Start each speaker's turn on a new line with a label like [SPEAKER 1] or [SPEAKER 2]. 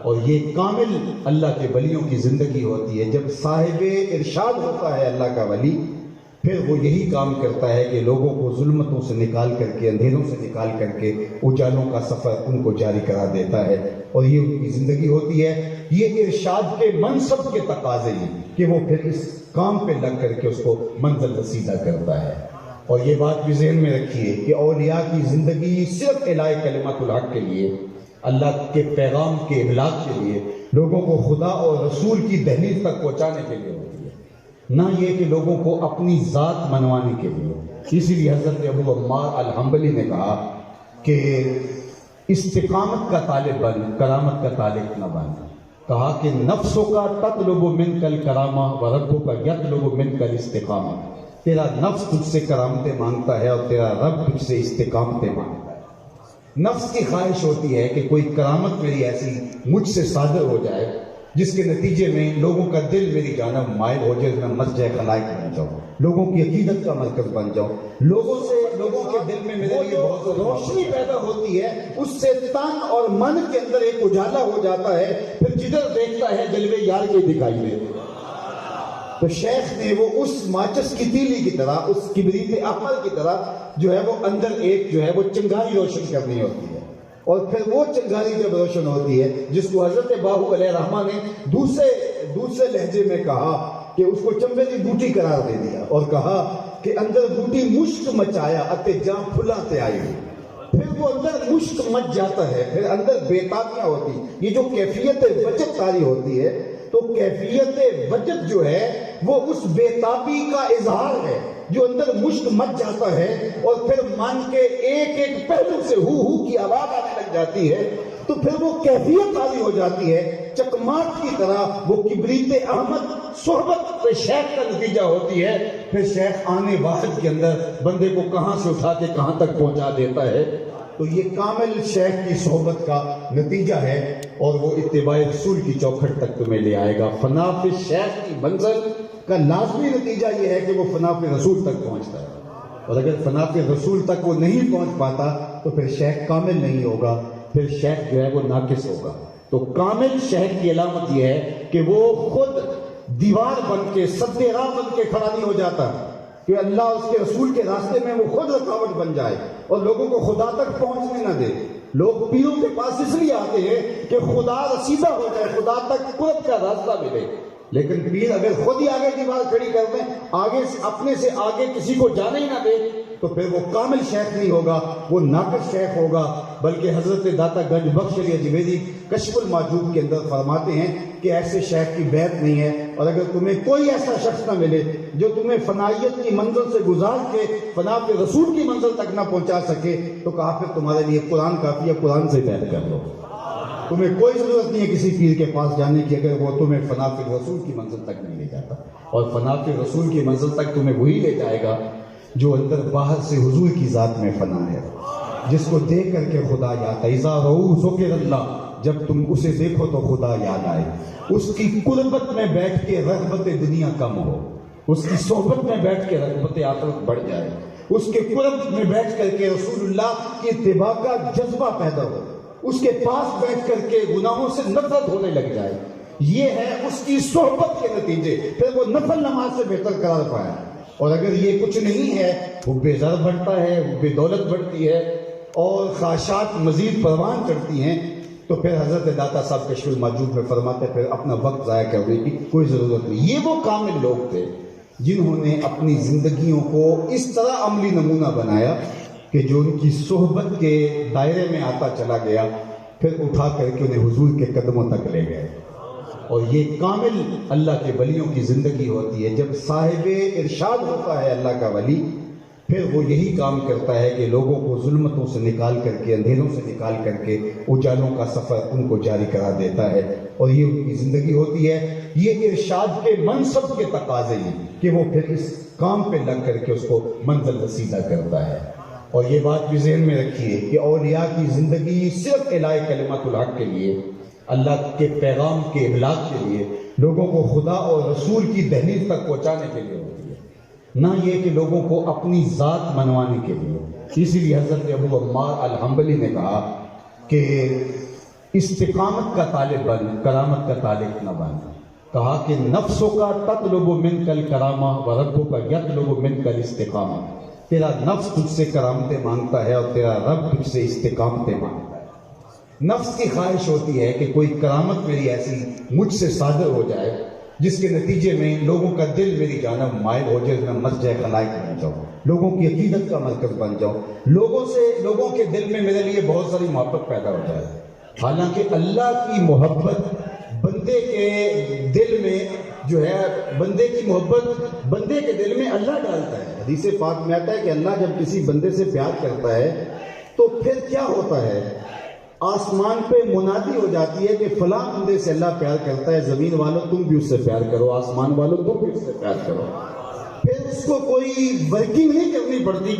[SPEAKER 1] اور یہ کامل اللہ کے ولیوں کی زندگی ہوتی ہے. جب صاحب ارشاد ہوتا ہے اللہ کا ولی، پھر وہ یہی کام کرتا ہے کہ لوگوں کو ظلمتوں سے نکال کر کے، اندھیروں سے نکال کر کے اجالوں کا سفر ان کو جاری کرا دیتا ہے. اور یہ ان کی زندگی ہوتی ہے. یہ ارشاد کے منصب کے تقاضے ہیں کہ وہ پھر اس کام پہ لگ کر کے اس کو منزل رسیدہ کرتا ہے. اور یہ بات بھی ذہن میں رکھیے کہ اولیاء کی زندگی صرف الہی کلمت الحق کے لیے، اللہ کے پیغام کے ابلاغ کے لیے، لوگوں کو خدا اور رسول کی دہلیز تک پہنچانے کے لیے ہوتی ہے، نہ یہ کہ لوگوں کو اپنی ذات منوانے کے لیے. اسی لیے حضرت ابو عمار الحنبلی نے کہا کہ استقامت کا طالب بن، کرامت کا طالب نہ بن. کہا کہ نفسوں کا تطلب منک الکرامہ و ربوں کا یطلب منک الاستقامہ. تیرا نفس تجھ سے کرامتیں مانگتا ہے اور تیرا رب تجھ سے استقامتیں مانگتا ہے. نفس کی خواہش ہوتی ہے کہ کوئی کرامت میری ایسی مجھ سے صادر ہو جائے جس کے نتیجے میں لوگوں کا دل میری جانب مائل ہو جائے، میں مسجد خلائق بن جاؤں، لوگوں کی عقیدت کا مرکز بن جاؤں، لوگوں کے دل میں میرے لیے بہت روشنی پیدا ہوتی ہے، اس سے تن اور من کے اندر ایک اجالا ہو جاتا ہے، پھر جدھر دیکھتا ہے جلوے یار کے دکھائی دے. تو شیخ نے وہ اس ماچس کی تیلی کی طرح، اس کبریت احمر کی طرح جو ہے وہ اندر ایک جو ہے وہ چنگاری روشن کرنی ہوتی ہے. اور پھر وہ چنگاری جب روشن ہوتی ہے، جس کو حضرت باہو علیہ الرحمہ نے دوسرے لہجے میں کہا کہ اس کو چمبے کی بوٹی قرار دے دیا اور کہا کہ اندر بوٹی مشک مچایا اتے جاں پھلاں تے آئی. پھر وہ اندر مشک مچ جاتا ہے، پھر اندر بےتابیاں ہوتی. یہ جو کیفیت وجد تاری ہوتی ہے، تو کیفیت وجد جو ہے وہ اس بےتابی کا اظہار ہے جو اندر مشک مچ جاتا ہے، اور پھر من کے ایک ایک پہلو سے ہو کی آواز آنے لگ جاتی ہے. تو پھر وہ کیفیت تاری ہو جاتی ہے چکماٹ کی طرح. وہ کبریت احمد صحبت شیخ کا نتیجہ ہوتی ہے. پھر شیخ آنے واحد کے اندر بندے کو کہاں سے اٹھا کے کہاں تک پہنچا دیتا ہے. تو یہ کامل شیخ کی صحبت کا نتیجہ ہے، اور وہ اتباع رسول کی چوکھٹ تک تمہیں لے آئے گا. فنا فی شیخ کی منزل کا لازمی نتیجہ یہ ہے کہ وہ فنا فی رسول تک پہنچتا ہے. اور اگر فنا فی رسول تک وہ نہیں پہنچ پاتا تو پھر شیخ کامل نہیں ہوگا، پھر شیخ جو ہے وہ ناقص ہوگا. تو کامل شیخ کی علامت یہ ہے کہ وہ خود دیوار بن کے، سد راہ بن کے کھڑا نہیں ہو جاتا کہ اللہ اور اس کے رسول کے راستے میں وہ خود رکاوٹ بن جائے اور لوگوں کو خدا تک پہنچنے نہ دے. لوگ پیروں کے پاس اس لیے آتے ہیں کہ خدا رسیدہ ہو جائے، خدا تک قرب کا راستہ ملے. لیکن پیر اگر خود ہی آگے دیوار کھڑی کر دیں، آگے سے اپنے سے آگے کسی کو جانے ہی نہ دے، تو پھر وہ کامل شیخ نہیں ہوگا، وہ ناقص شیخ ہوگا. بلکہ حضرت داتا گنج بخش علی اجمیری کشف الماجوب کے اندر فرماتے ہیں کہ ایسے شیخ کی بیعت نہیں ہے. اور اگر تمہیں کوئی ایسا شخص نہ ملے جو تمہیں فنائیت کی منزل سے گزار کے فنا پہ رسول کی منزل تک نہ پہنچا سکے، تو کہا پھر تمہارے لیے قرآن کافی ہے، قرآن سے بیعت کر لو. تمہیں کوئی ضرورت نہیں ہے کسی پیر کے پاس جانے کی اگر وہ تمہیں فنا فی رسول کی منزل تک نہیں لے جاتا. اور فنا فی رسول کی منزل تک تمہیں وہی لے جائے گا جو اندر باہر سے حضور کی ذات میں فنا ہے، جس کو دیکھ کر کے خدا یاد آئے. اذا رؤوا ذکر اللہ، جب تم اسے دیکھو تو خدا یاد آئے. اس کی قربت میں بیٹھ کے رغبت دنیا کم ہو، اس کی صحبت میں بیٹھ کے رغبت آخرت بڑھ جائے، اس کے قرب میں بیٹھ کر کے رسول اللہ کی اتباع کا جذبہ پیدا ہو، اس کے پاس بیٹھ کر کے گناہوں سے نفرت ہونے لگ جائے. یہ ہے اس کی صحبت کے نتیجے. پھر وہ نفل نماز سے بہتر قرار پایا. اور اگر یہ کچھ نہیں ہے، حب زر بڑھتا ہے، حب دولت بڑھتی ہے، اور خواہشات مزید پروان چڑھتی ہیں، تو پھر حضرت داتا صاحب کشف الماجوب میں فرماتے پھر اپنا وقت ضائع کرنے کی کوئی ضرورت نہیں. یہ وہ کامل لوگ تھے جنہوں نے اپنی زندگیوں کو اس طرح عملی نمونہ بنایا کہ جو ان کی صحبت کے دائرے میں آتا چلا گیا، پھر اٹھا کر کے انہیں حضور کے قدموں تک لے گئے. اور یہ کامل اللہ کے ولیوں کی زندگی ہوتی ہے. جب صاحب ارشاد ہوتا ہے اللہ کا ولی، پھر وہ یہی کام کرتا ہے کہ لوگوں کو ظلمتوں سے نکال کر کے، اندھیروں سے نکال کر کے اجالوں کا سفر ان کو جاری کرا دیتا ہے. اور یہ ان کی زندگی ہوتی ہے. یہ ارشاد کے منصب کے تقاضے ہیں کہ وہ پھر اس کام پہ لگ کر کے اس کو منزل رسیدہ کرتا ہے. اور یہ بات بھی ذہن میں رکھیے کہ اولیاء کی زندگی صرف الہی کلمت الحق کے لیے، اللہ کے پیغام کے ابلاغ کے لیے، لوگوں کو خدا اور رسول کی دہلیز تک پہنچانے کے لیے ہوتی ہے، نہ یہ کہ لوگوں کو اپنی ذات منوانے کے لیے. اسی لیے حضرت ابو عمار الحنبلی نے کہا کہ استقامت کا طالب بن، کرامت کا طالب نہ بن. کہا کہ نفسوں کا تطلب منک الکرامہ و ربک یطلب منک الاستقامہ. تیرا نفس تجھ سے کرامتیں مانگتا ہے اور تیرا رب تجھ سے استقامتیں مانگتا ہے. نفس کی خواہش ہوتی ہے کہ کوئی کرامت میری ایسی مجھ سے صادر ہو جائے جس کے نتیجے میں لوگوں کا دل میری جانب مائل ہو جائے، میں مرجع خلائق بن جاؤں، لوگوں کی عقیدت کا مرکز بن جاؤں، لوگوں کے دل میں میرے لیے بہت ساری محبت پیدا ہو جائے. حالانکہ اللہ کی محبت بندے کے دل میں جو ہے، بندے کی محبت بندے کے دل میں اللہ ڈالتا ہے. حدیث پاک میں آتا ہے کہ اللہ جب کسی بندے سے پیار کرتا ہے تو پھر کیا ہوتا ہے، آسمان پہ منادی ہو جاتی ہے کہ فلاں بندے سے اللہ پیار کرتا ہے، زمین والوں تم بھی اس سے پیار کرو، آسمان والوں تم بھی اس سے پیار کرو. پھر اس کو کوئی ورکنگ نہیں کرنی پڑتی.